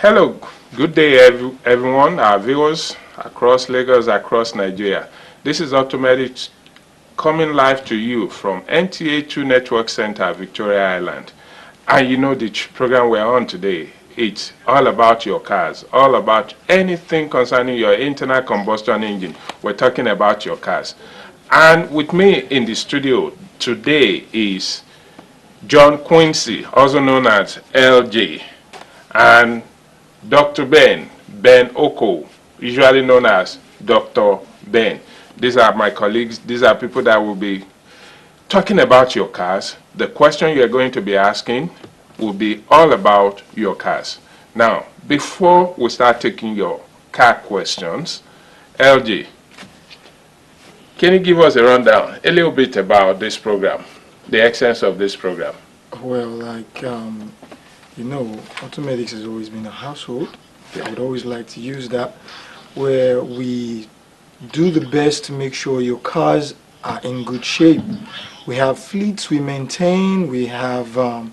Hello, good day everyone, our viewers across Lagos, across Nigeria. This is Automedics coming live to you from NTA2 Network Center, Victoria Island. And you know the program we're on today, it's all about your cars, all about anything concerning your internal combustion engine. We're talking about your cars. And with me in the studio today is John Quincy, also known as LJ, and Dr. Ben Oko, usually known as Dr. Ben. These are my colleagues. These are people that will be talking about your cars. The question you're going to be asking will be all about your cars. Now, before we start taking your car questions, LG, can you give us a rundown, a little bit about this program, the essence of this program? Well, you know, Automedics has always been a household. I would always like to use that, where we do the best to make sure your cars are in good shape. We have fleets we maintain, we have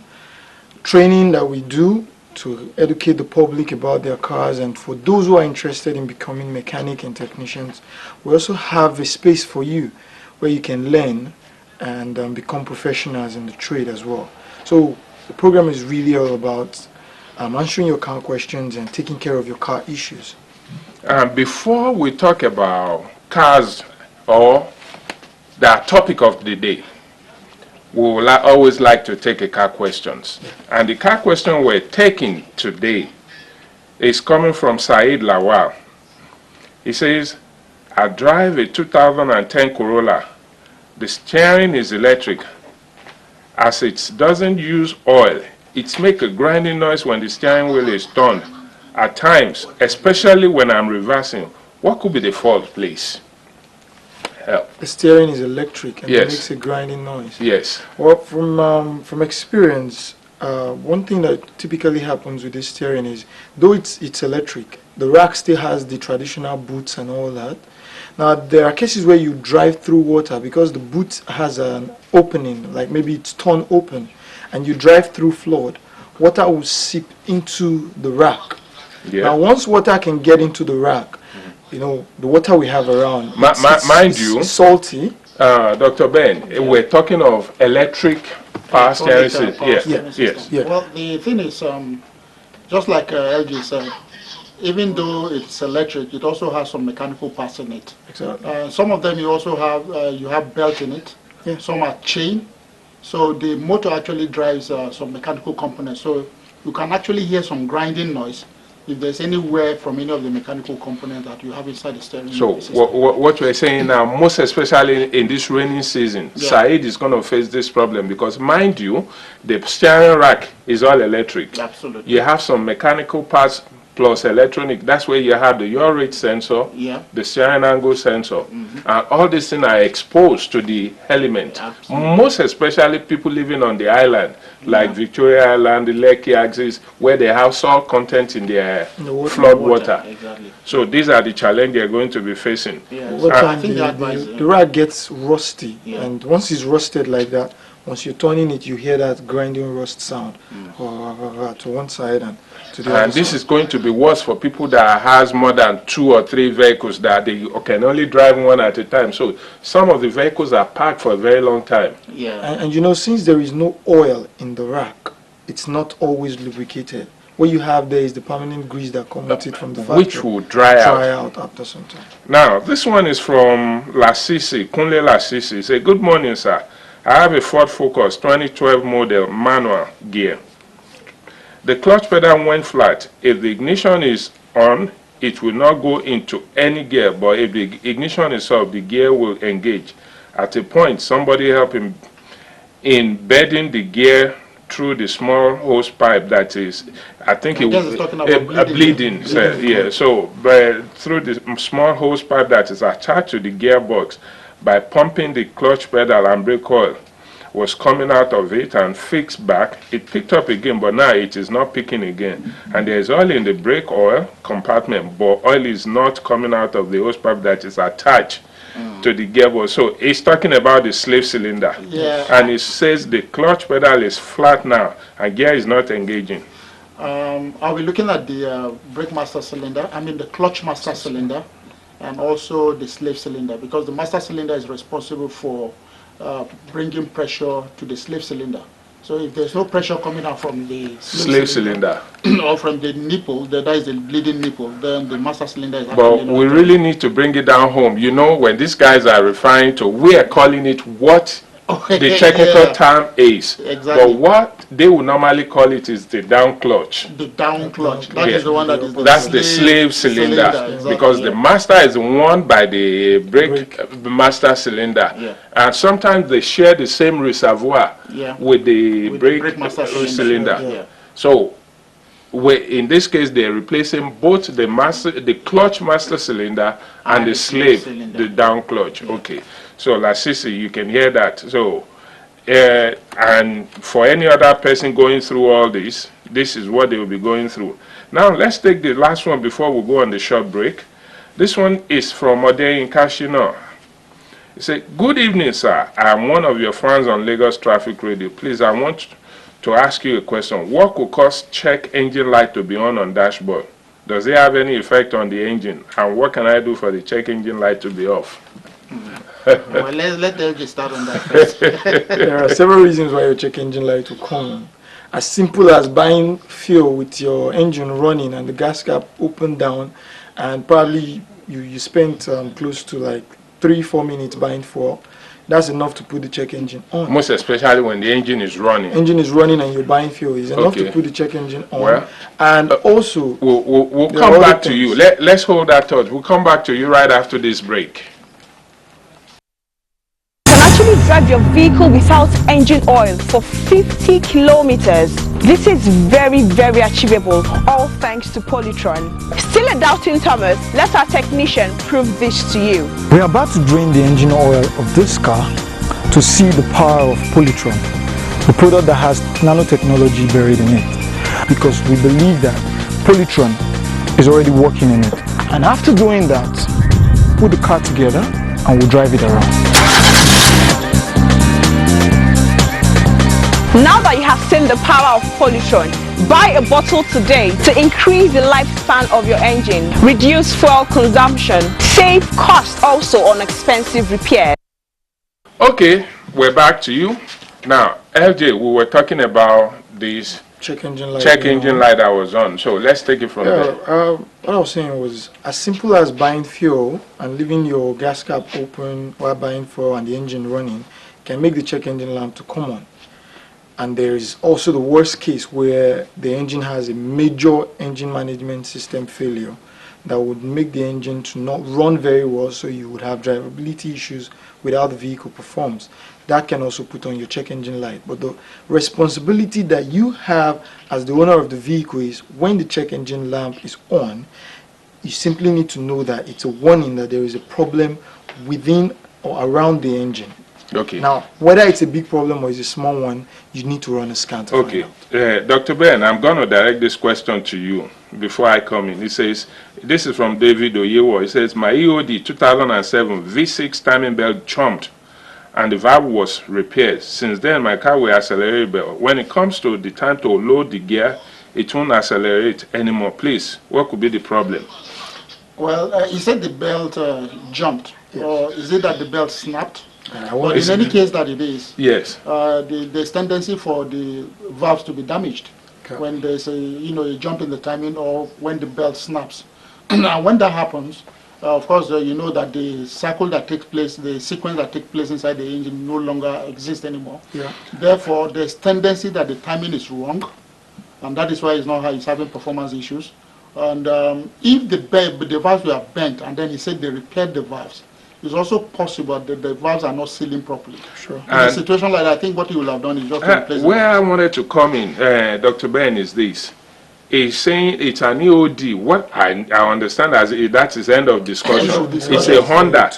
training that we do to educate the public about their cars, and for those who are interested in becoming mechanic and technicians, we also have a space for you where you can learn and become professionals in the trade as well. So the program is really all about answering your car questions and taking care of your car issues. Before we talk about cars or the topic of the day, we will always like to take a car questions. And the car question we're taking today is coming from Saeed Lawal. He says, I drive a 2010 Corolla. The steering is electric. As it doesn't use oil, it makes a grinding noise when the steering wheel is turned. At times, especially when I'm reversing, what could be the fault, please? Help. The steering is electric and Yes. it makes a grinding noise. Yes. Well, from experience, one thing that typically happens with this steering is, though it's electric, the rack still has the traditional boots and all that. Now, there are cases where you drive through water because the boot has an opening, like maybe it's torn open, and you drive through flood. Water will seep into the rack. Yeah. Now, once water can get into the rack, you know, the water we have around, Mind you, salty. Dr. Ben, we're talking of electric power steering system. Yes. Yeah. Well, the thing is, just like LG said, even though it's electric, it also has some mechanical parts in it. Exactly. Some of them you also have belt in it. Yeah. Some are chain. So the motor actually drives some mechanical components. So you can actually hear some grinding noise if there's any wear from any of the mechanical components that you have inside the steering So system. what we're saying now, most especially in this rainy season, Yeah. Saeed is going to face this problem because, mind you, the steering rack is all electric. Absolutely. You have some mechanical parts plus electronic. That's where you have the yaw rate sensor, Yeah. the steering angle sensor, and all these things are exposed to the element. Absolutely. Most especially people living on the island, like Yeah. Victoria Island, the Lekki axis, where they have salt content in their In the water. flood water. Exactly. So these are the challenges they're going to be facing. Yeah. Over So I time, think the, the advice, the rack gets rusty, Yeah. and once it's rusted like that, once you're turning it, you hear that grinding rust sound to one side and to the other And this side. is going to be worse for people that has more than 2 or 3 vehicles that they can only drive one at a time. So some of the vehicles are parked for a very long time. Yeah. And you know, since there is no oil in the rack, it's not always lubricated. What you have there is the permanent grease that comes with it from the factory. Which will dry out. after some time. Now, this one is from Lasisi, Kunle Lasisi. Say, good morning, sir. I have a Ford Focus 2012 model manual gear. The clutch pedal went flat. If the ignition is on, it will not go into any gear, but if the ignition is off, the gear will engage. At a point, somebody help him in bedding the gear through the small hose pipe that is, I think I it guess was it's talking about bleeding. So, yeah, so through the small hose pipe that is attached to the gearbox, by pumping the clutch pedal and brake oil was coming out of it and fixed back. It picked up again, but now it is not picking again. And there is oil in the brake oil compartment, but oil is not coming out of the hose pipe that is attached to the gearbox. So it's talking about the slave cylinder. Yeah. And it says the clutch pedal is flat now and gear is not engaging. I'll be looking at the brake master cylinder, the clutch master cylinder, and also the slave cylinder, because the master cylinder is responsible for bringing pressure to the slave cylinder. So if there's no pressure coming out from the slave cylinder or from the nipple, that is the bleeding nipple, then the master cylinder is but we really need to bring it down home. You know, when these guys are referring to, we are calling it what the technical term is. Exactly. But what they would normally call it is the down clutch. The down clutch. That is the one that is That's the slave cylinder. Exactly, because the master is one by the brake master cylinder. Yeah. And sometimes they share the same reservoir with the brake master cylinder. Yeah. So in this case, they're replacing both the clutch master cylinder and the slave, the down clutch. Yeah. Okay. So, Lasisi, you can hear that. So, and for any other person going through all this, this is what they will be going through. Now, let's take the last one before we go on the short break. This one is from Ode in Kashino. He said, "Good evening, sir. I'm one of your fans on Lagos Traffic Radio. Please, I want to ask you a question. What could cause check engine light to be on dashboard? Does it have any effect on the engine? And what can I do for the check engine light to be off?" Well, let them just start on that first. There are several reasons why your check engine light will come on. As simple as buying fuel with your engine running and the gas cap open down, and probably you spent close to like 3-4 minutes buying fuel. That's enough to put the check engine on. Most especially when the engine is running. Engine is running and you're buying fuel is enough to put the check engine on. Well, and also, we'll come back to you. Let's hold that thought. We'll come back to you right after this break. Actually drive your vehicle without engine oil for 50 kilometers. This is very, very achievable, all thanks to Polytron. Still a doubting Thomas? Let our technician prove this to you. We are about to drain the engine oil of this car to see the power of Polytron, the product that has nanotechnology buried in it, because we believe that Polytron is already working in it. And after doing that, put the car together and we'll drive it around. Now that you have seen the power of Polytron, buy a bottle today to increase the lifespan of your engine, reduce fuel consumption, save cost also on expensive repairs. Okay, we're back to you. Now, LJ, we were talking about this check engine light that was on. So let's take it from there. What I was saying was as simple as buying fuel and leaving your gas cap open while buying fuel and the engine running can make the check engine lamp to come on. And there is also the worst case where the engine has a major engine management system failure that would make the engine to not run very well, so you would have drivability issues with how the vehicle performs. That can also put on your check engine light. But the responsibility that you have as the owner of the vehicle is when the check engine lamp is on, you simply need to know that it's a warning that there is a problem within or around the engine. Okay. Now, whether it's a big problem or it's a small one, you need to run a scan to find out. Dr. Ben, I'm going to direct this question to you before I come in. He says, this is from David Oyewo. He says, my EOD 2007 V6 timing belt jumped and the valve was repaired. Since then, my car will accelerate, but when it comes to the time to load the gear, it won't accelerate anymore. Please, what could be the problem? Well, you said the belt jumped. Yes. Or is it that the belt snapped? But in any case that it is, yes, there's tendency for the valves to be damaged when there's a jump in the timing or when the belt snaps. And when that happens, of course, you know that the cycle that takes place, the sequence that takes place inside the engine no longer exists anymore. Yeah. Therefore, there's tendency that the timing is wrong, and that is why it's having performance issues. And if the valves were bent, and then he said they repaired the valves, it's also possible that the valves are not sealing properly. Sure. In a situation like that, I think what he will have done is just replace where I wanted to come in, Dr. Ben, is this. He's saying it's an EOD. What I understand as that is end of discussion. It's a Honda.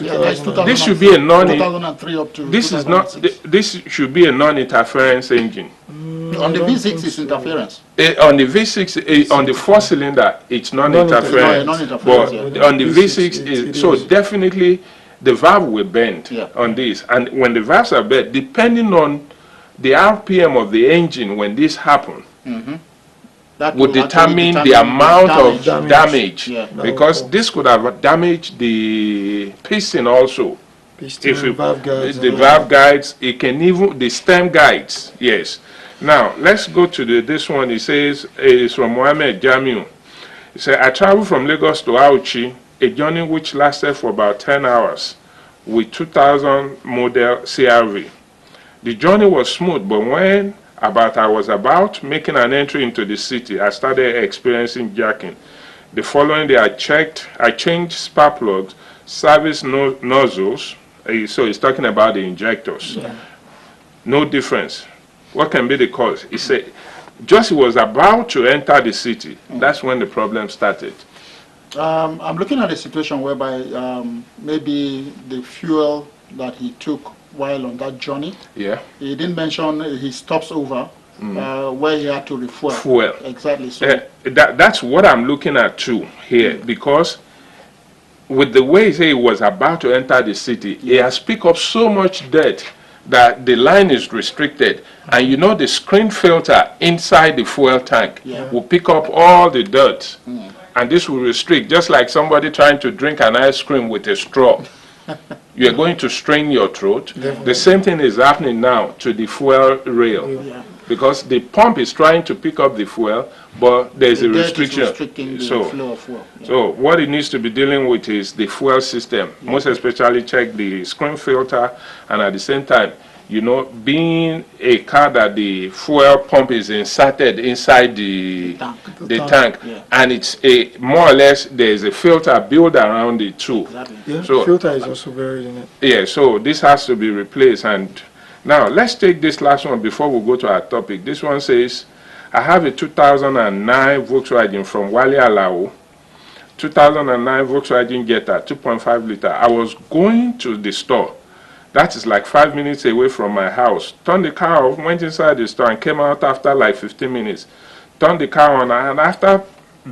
This should be a 2003 up to this is not. This should be a non-interference engine. On the V6 it's interference. On the V6, on the 4-cylinder, it's non-interference. But on the V6, so definitely the valve will bend on this. And when the valves are bent, depending on the RPM of the engine when this happens, That would will actually determine the amount of Damage. damage, Yeah. because Oh. this could have damaged the piston also. Piston, If you, valve guides, the and all valve that. guides, it can even, the stem guides, yes. Now, let's go to this one. It says, it's from Mohammed Jamiu. He said, I traveled from Lagos to Auchi, a journey which lasted for about 10 hours with 2000 model CRV. The journey was smooth, but when I was about making an entry into the city, I started experiencing jacking. The following day, I changed spark plugs, service nozzles. So he's talking about the injectors. Yeah. No difference. What can be the cause? He said, just he was about to enter the city. That's when the problem started. I'm looking at a situation whereby maybe the fuel that he took while on that journey, Yeah. he didn't mention he stops over where he had to refuel. Fuel. Exactly. So That's what I'm looking at too here, because with the way he was about to enter the city, he has picked up so much dirt that the line is restricted, and you know the screen filter inside the fuel tank will pick up all the dirt, and this will restrict, just like somebody trying to drink an ice cream with a straw. You're going to strain your throat. The same thing is happening now to the fuel rail, because the pump is trying to pick up the fuel, but there's a the dirt is restriction. restricting the flow of fuel. Yeah. So what it needs to be dealing with is the fuel system. Most especially check the screen filter, and at the same time, you know, being a car that the fuel pump is inserted inside the tank, Yeah. and it's a more or less there's a filter built around it too. Exactly. Yeah, So- filter is also buried in it. Yeah, so this has to be replaced. And now let's take this last one before we go to our topic. This one says, I have a 2009 Volkswagen from Wale Alao, 2009 Volkswagen Jetta, 2.5 liter. I was going to the store. That is like 5 minutes away from my house. Turned the car off, went inside the store, and came out after like 15 minutes. Turned the car on, and after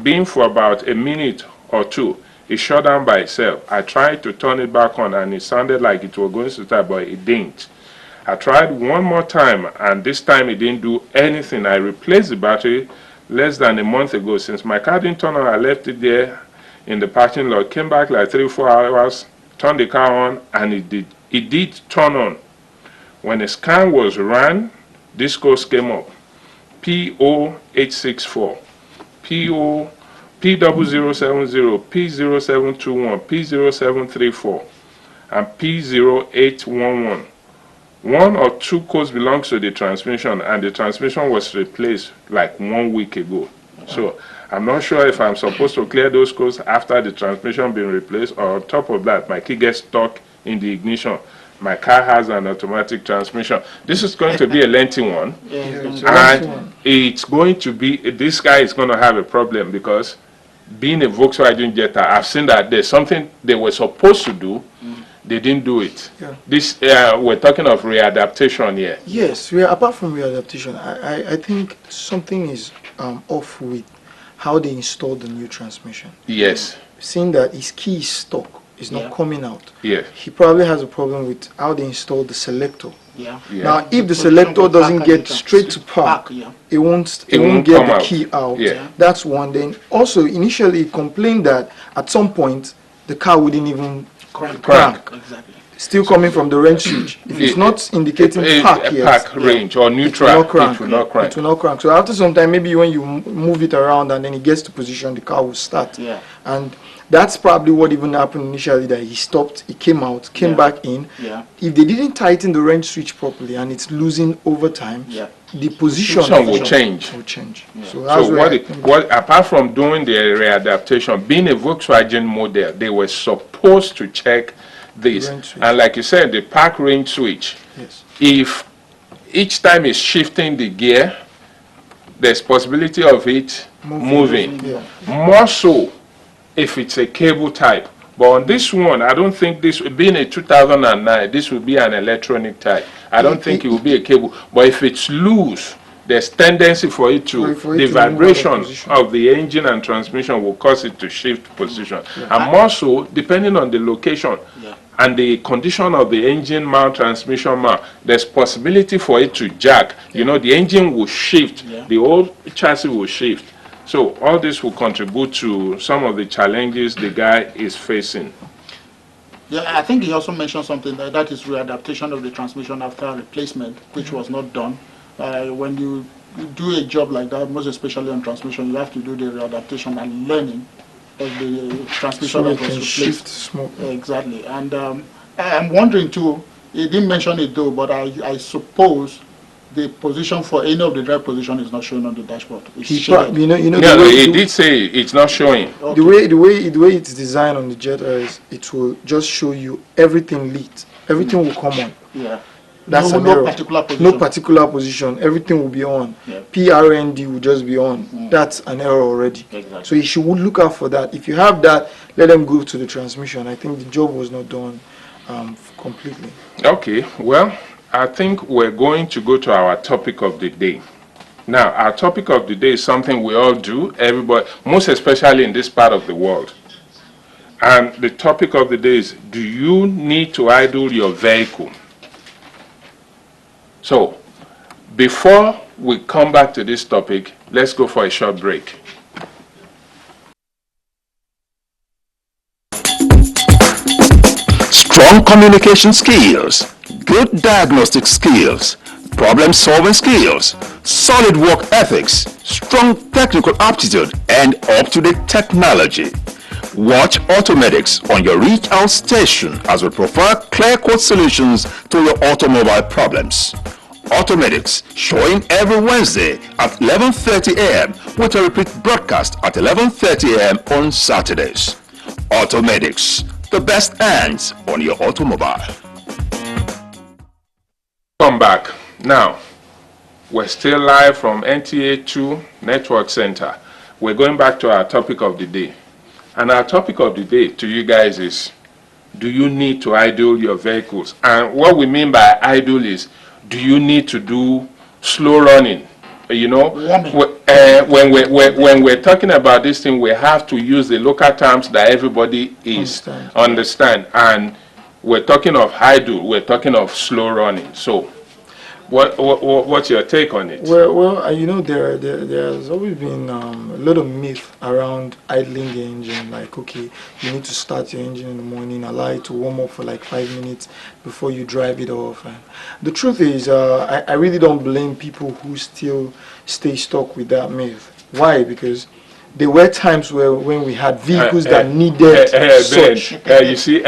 being for about a minute or two, it shut down by itself. I tried to turn it back on, and it sounded like it was going to start, but it didn't. I tried one more time, and this time it didn't do anything. I replaced the battery less than a month ago. Since my car didn't turn on, I left it there in the parking lot. Came back like 3-4 hours, turned the car on, and it did turn on. When a scan was ran, this code came up: P0864, P0070, P0721, P0734, and P0811. One or two codes belongs to the transmission, and the transmission was replaced like 1 week ago. So I'm not sure if I'm supposed to clear those codes after the transmission being replaced, or on top of that, my key gets stuck in the ignition. My car has an automatic transmission. This is going to be a lengthy one, and it's going to be, this guy is going to have a problem, because being a Volkswagen Jetta, I've seen that there's something they were supposed to do, they didn't do it. Yeah. This we're talking of readaptation here. Yes, apart from readaptation, I think something is off with how they installed the new transmission. Yes. Seeing that his key is stuck, is not coming out. Yeah. He probably has a problem with how they installed the selector. Yeah. Yeah. Now, if the Position selector for doesn't park and get you can straight to park, yeah. it won't won't get come the out. key out. Yeah. That's one. Then also initially he complained that at some point the car wouldn't even crank. Exactly. Still coming from the range switch. If it's not indicating park yet, park range or it neutral, will not crank. it will not crank. It will not crank. So after some time, maybe when you move it around and then it gets to position, the car will start. Yeah. And that's probably what even happened initially, that he stopped, he came out, came back in. Yeah. If they didn't tighten the range switch properly and it's losing over time, Yeah. the position Will change. will change. So that's So where I think apart from doing the readaptation, being a Volkswagen model, they were supposed to check this. Range switch. And like you said, the park range switch, yes. if each time it's shifting the gear, there's possibility of it moving. Yeah. More so if it's a cable type. But on this one, I don't think this, being a 2009, this will be an electronic type. I don't think it will be a cable. But if it's loose, there's tendency for it to, For it the to move out of vibration position. of the engine and transmission will cause it to shift position. And more so, depending on the location and the condition of the engine mount, transmission mount, there's possibility for it to jack. You know, the engine will shift, the whole chassis will shift. So all this will contribute to some of the challenges the guy is facing. Yeah, I think he also mentioned something that is readaptation of the transmission after replacement, which was not done. When you do a job like that, most especially on transmission, you have to do the readaptation and learning of the transmission So that it was can replaced. shift smoothly. Exactly. And I'm wondering too, he didn't mention it though, but I suppose the position for any of the drive position is not shown on the dashboard. It's shaded. You know, Yeah, the way, he did say it's not showing. Okay. the way it's designed on the Jet Air is it will just show you everything lit. Everything will come on. Yeah. That's no, an no error. particular position. No particular position. Everything will be on. Yeah. PRND will just be on. That's an error already. Exactly. So you should look out for that. If you have that, let them go to the transmission. I think the job was not done completely. Okay, well, I think we're going to go to our topic of the day. Now, our topic of the day is something we all do, everybody, most especially in this part of the world. And the topic of the day is, do you need to idle your vehicle? So, before we come back to this topic, let's go for a short break. Strong communication skills, good diagnostic skills, problem-solving skills, solid work ethics, strong technical aptitude, and up-to-date technology. Watch Automedics on your reach out station as we provide clear-cut solutions to your automobile problems. Automedics, showing every Wednesday at 11:30 a.m. with a repeat broadcast at 11:30 a.m. on Saturdays. Automedics, the best hands on your automobile. Come back. Now, we're still live from NTA2 Network Center. We're going back to our topic of the day. And our topic of the day to you guys is, do you need to idle your vehicles? And what we mean by idle is, do you need to do slow running? You know, when we're talking about this thing, we have to use the local terms that everybody understand. And we're talking of idle, we're talking of slow running. So, what's your take on it? Well, you know, there's always been a lot of myth around idling the engine. Like, okay, you need to start your engine in the morning, allow it to warm up for like 5 minutes before you drive it off. And the truth is, I really don't blame people who still stay stuck with that myth. Why? Because there were times when we had vehicles that needed such. You see,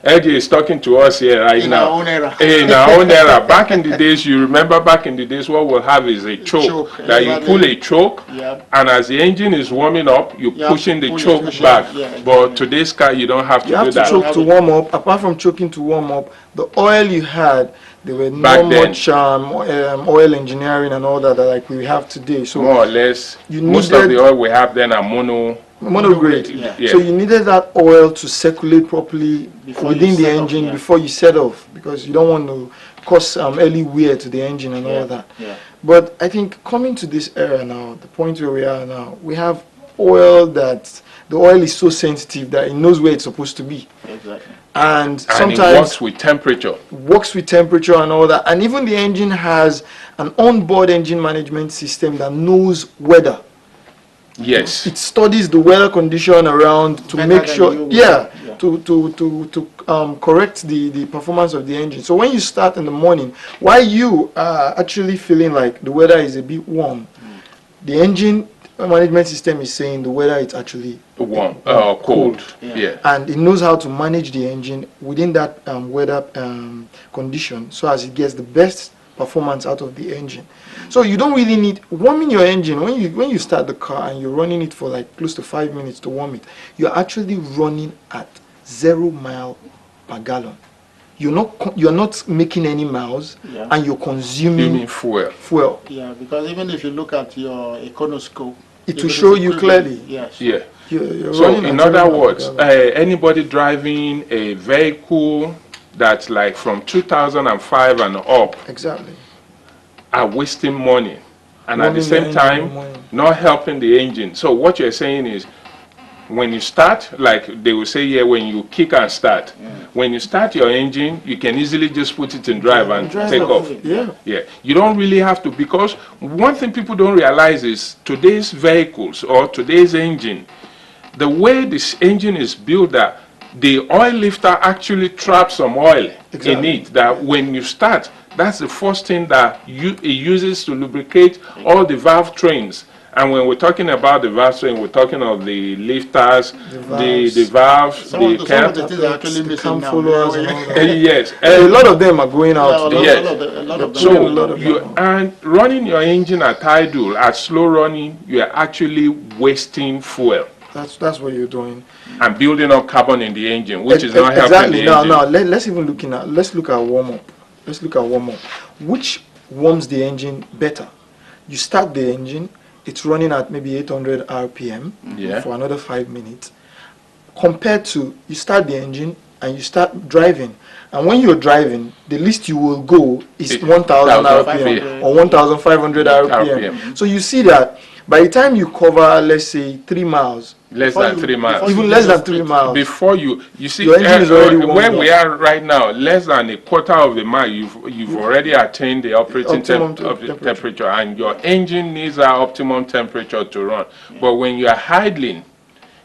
LJ is talking to us here right now. In our own era. In our own era. Back in the days, you remember back in the days, what we'll have is a choke. That you pull a choke, and as the engine is warming up, you're pushing the choke back. But today's car, you don't have to do that. You have to choke to warm up. Apart from choking to warm up, the oil you had, there were not much oil engineering and all that like we have today. So more or less, most of the oil we have then are monograde. So you needed that oil to circulate properly within the engine before you set off, because you don't want to cause early wear to the engine and all that. But I think coming to this era now, the point where we are now, we have oil that the oil is so sensitive that it knows where it's supposed to be. Exactly. And sometimes it works with temperature. And all that. And even the engine has an onboard engine management system that knows weather. Yes. It studies the weather condition around to make sure, to correct the performance of the engine. So when you start in the morning, while you are actually feeling like the weather is a bit warm, the engine management system is saying the weather is actually warm, cold. And it knows how to manage the engine within that weather condition, so as it gets the best performance out of the engine. So you don't really need warming your engine when you start the car and you're running it for like close to 5 minutes to warm it. You're actually running at 0 miles per gallon. You're not making any miles, and you're consuming fuel. Yeah, because even if you look at your Econoscope, it will show you clearly. Yes. Yeah. You're so in other words, anybody driving a vehicle that's like from 2005 and up, are wasting money, and at the same time not helping the engine. So what you're saying is, when you start, like they will say here, when you kick and start, when you start your engine, you can easily just put it in drive and take off. Yeah. You don't really have to, because one thing people don't realize is today's vehicles or today's engine, the way this engine is built, that the oil lifter actually traps some oil in it, that when you start, that's the first thing that it uses to lubricate all the valve trains. And when we're talking about the valve train, we're talking of the lifters, the valves, Some of the things are actually the missing cam now. followers and all that. yes. A lot of them are going out today. Yes. A lot of them. So and running your engine at idle, at slow running, you are actually wasting fuel That's what you're doing. and building up carbon in the engine, which is not helping Exactly. the engine. Now, let's look at warm up. Let's look at warm up. Which warms the engine better? You start the engine. It's running at maybe 800 RPM for another 5 minutes. Compared to you start the engine and you start driving. And when you're driving, the least you will go is 1,000 RPM or 1,500 RPM. So you see that by the time you cover, let's say, 3 miles, Less than 3 miles. even less than 3 miles, Before you see, Your engine is already warmed where up. we are right now, less than a quarter of the mile, you've already attained the operating Optimum temperature, and your engine needs that optimum temperature to run. But when you are idling,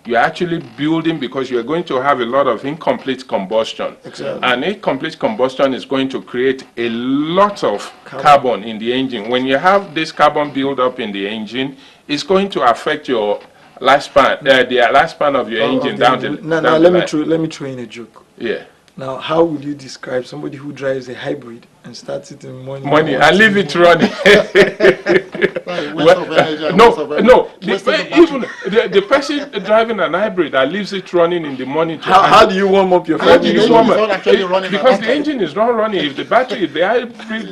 you're actually building, because you're going to have a lot of incomplete combustion. Exactly. And incomplete combustion is going to create a lot of carbon in the engine. When you have this carbon build up in the engine, it's going to affect your lifespan, the lifespan of your engine down the Now, down let the me line. throw in a joke. Yeah. Now, how would you describe somebody who drives a hybrid and starts it in the morning? Money, and leave it running. Even the person driving an hybrid that leaves it running in the morning. How do you warm up your How do hybrid? you engine warm is up? not actually running Because at the that engine is not running. If the hybrid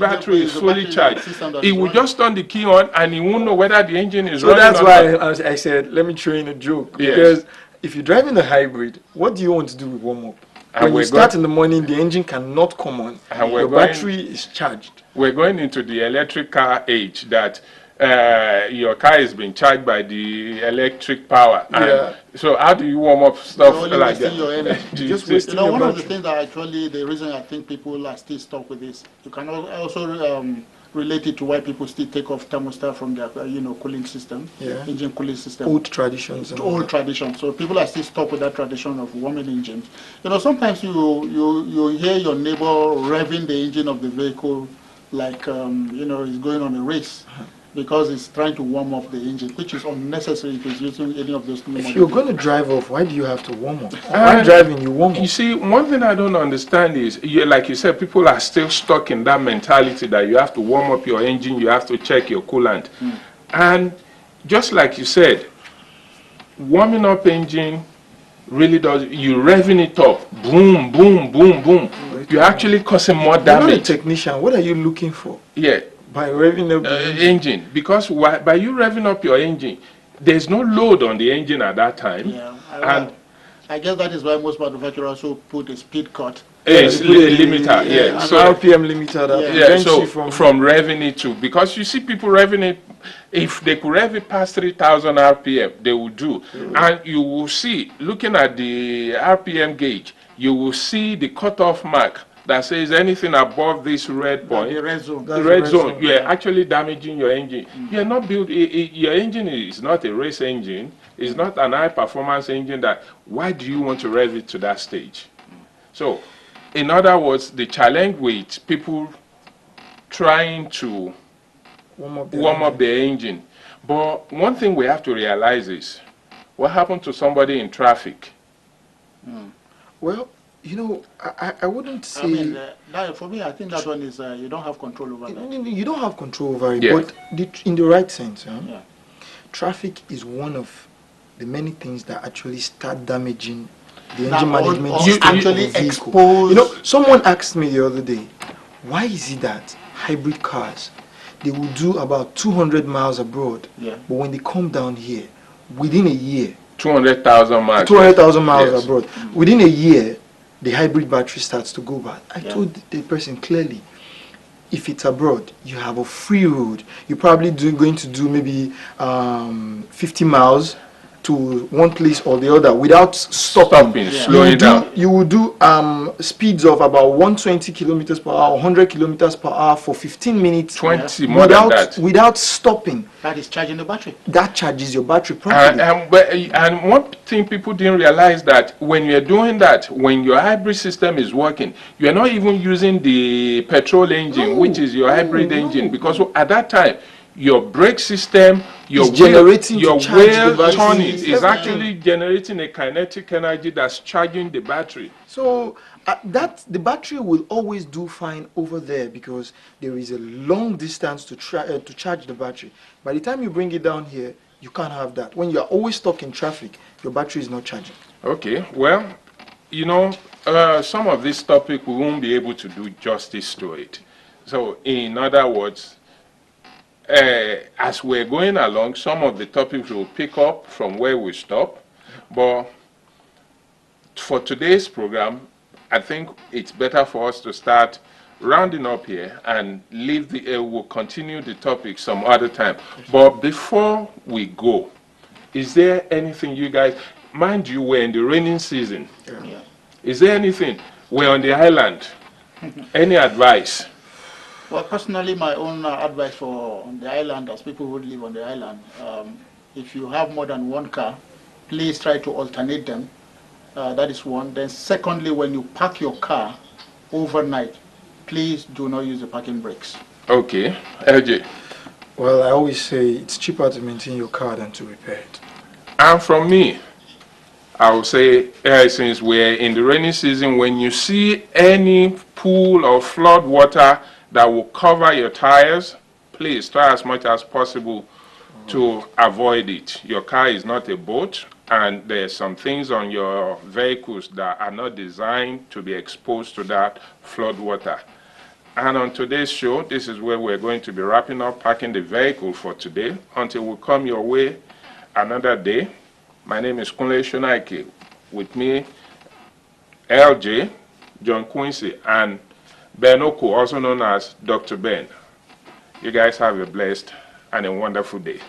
battery is the fully battery charged, system that it is will running. just turn the key on and he won't know whether the engine is So running that's or why not. I said, let me throw in a joke. Yes. Because if you're driving a hybrid, what do you want to do with warm up? And When we're you start going- in the morning, the engine cannot come on. And we're Your going- battery is charged. We're going into the electric car age, that your car is being charged by the electric power. And Yeah. so how do you warm up stuff You're only like wasting that? your energy. Just See- wasting You know, your one of the battery. things that actually, the reason I think people are still stuck with this, you can also relate it to why people still take off thermostat from their, cooling system, Yeah. engine cooling system. Old traditions. And all Old that. tradition. So people are still stuck with that tradition of warming engines. You know, sometimes you hear your neighbor revving the engine of the vehicle like, he's going on a race because he's trying to warm up the engine, which is unnecessary if he's using any of those new If models. you're going to drive off, why do you have to warm up? While driving, you warm You up. see, one thing I don't understand is, like you said, people are still stuck in that mentality that you have to warm up your engine, you have to check your coolant. And just like you said, warming up engine really does, you revving it up, boom, boom, boom, boom. You're actually causing more You're not a damage. technician. What are you looking for Yeah, by revving up the engine? engine. Because by you revving up your engine, there's no load on the engine at that time. Yeah, And I guess that is why most manufacturers also put a speed cut. it's They put a limiter, yeah. An So RPM limiter that Yeah. yeah, prevents so you from revving it too, because you see people revving it, if they could rev it past 3,000 RPM, they would do. And you will see, looking at the RPM gauge, you will see the cutoff mark that says anything above this red point, The red zone. That's the red red zone, zone, you are actually damaging your engine. You are not built, your engine is not a race engine, it's not an high performance engine. That why do you want to rev it to that stage? So, in other words, the challenge with people trying to warm up the engine. But one thing we have to realize is, what happened to somebody in traffic? Well, I wouldn't say. I mean, for me, I think that one is you don't have control over that. You don't have control over it, Yeah. but in the right sense, Yeah. traffic is one of the many things that actually start damaging the Now, engine or- management or system actually of the vehicle. expose- You know, someone asked me the other day, why is it that hybrid cars, they will do about 200 miles abroad, Yeah. but when they come down here, within a year, 200,000 miles. 200,000 miles Yes. abroad, within a year, the hybrid battery starts to go bad. I Yeah. told the person clearly, if it's abroad, you have a free road. You're probably going to do maybe 50 miles, to one place or the other without stopping. Slowing down. You will do speeds of about 120 kilometers per hour, 100 kilometers per hour for 15 minutes. 20 more than that. Without stopping. That is charging the battery. That charges your battery properly. And one thing people didn't realize that when you're doing that, when your hybrid system is working, you're not even using the petrol engine, which is your hybrid engine, because at that time, your brake system, your wheel turning is actually generating a kinetic energy that's charging the battery. So the battery will always do fine over there because there is a long distance to charge the battery. By the time you bring it down here, you can't have that. When you are always stuck in traffic, your battery is not charging. Okay, well, you know, some of this topic we won't be able to do justice to it. So in other words, as we're going along, some of the topics will pick up from where we stop. But for today's program, I think it's better for us to start rounding up here and leave we'll continue the topic some other time. But before we go, is there anything you guys, mind you, we're in the raining season. Yeah. Is there anything, we're on the island, any advice? Well, personally, my own advice for on the island, as people who live on the island, if you have more than one car, please try to alternate them. That is one. Then secondly, when you park your car overnight, please do not use the parking brakes. Okay, LJ. Well, I always say it's cheaper to maintain your car than to repair it. And from me, I will say, since we're in the rainy season, when you see any pool or flood water that will cover your tires, please try as much as possible to avoid it. Your car is not a boat, and there's some things on your vehicles that are not designed to be exposed to that flood water. And on today's show, this is where we're going to be wrapping up packing the vehicle for today until we come your way another day. My name is Kunle Shonaike. With me, LJ, John Quincy, and Ben Oko, also known as Dr. Ben. You guys have a blessed and a wonderful day.